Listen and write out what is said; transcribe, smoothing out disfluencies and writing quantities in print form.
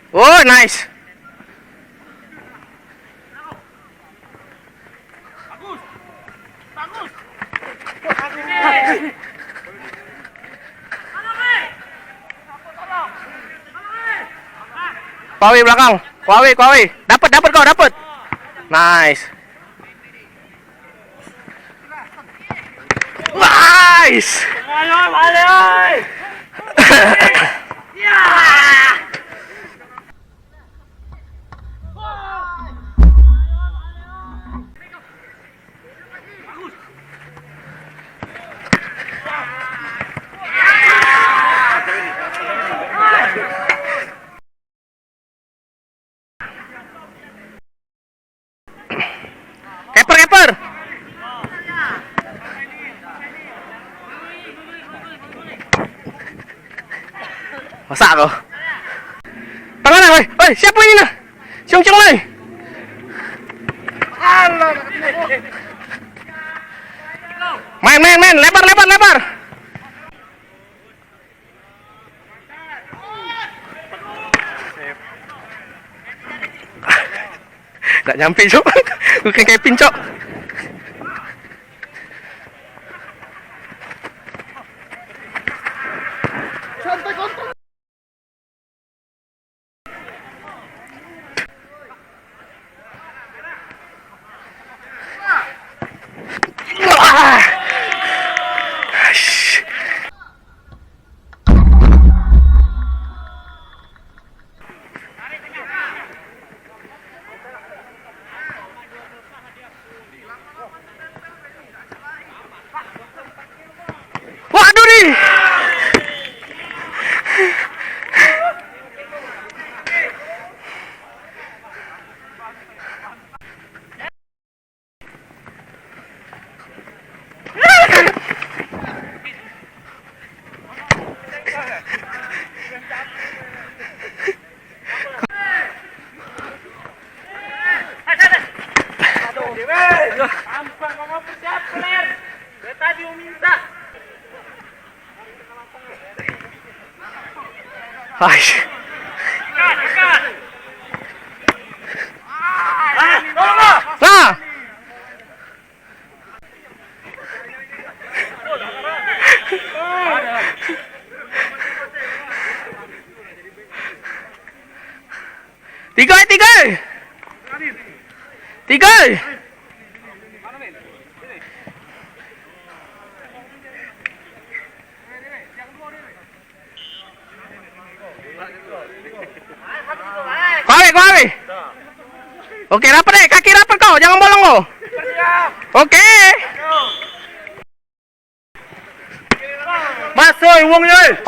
Oh, nice. Kuawi belakang. Kuawi. Dapat kau, dapat. Nice. Nice. Keper. Masa kau? Tangan lah, woi, siapa ini nah? Siung lai. Main, lebar. Nggak nyampe, Cok. Bukan Kevin, Cok. Waduh nih. Aish. Nah. Tiga. Kuawi. Oke, rapat deh, kaki rapat kau, jangan bolong kau. Oke. Masuk, wong ye.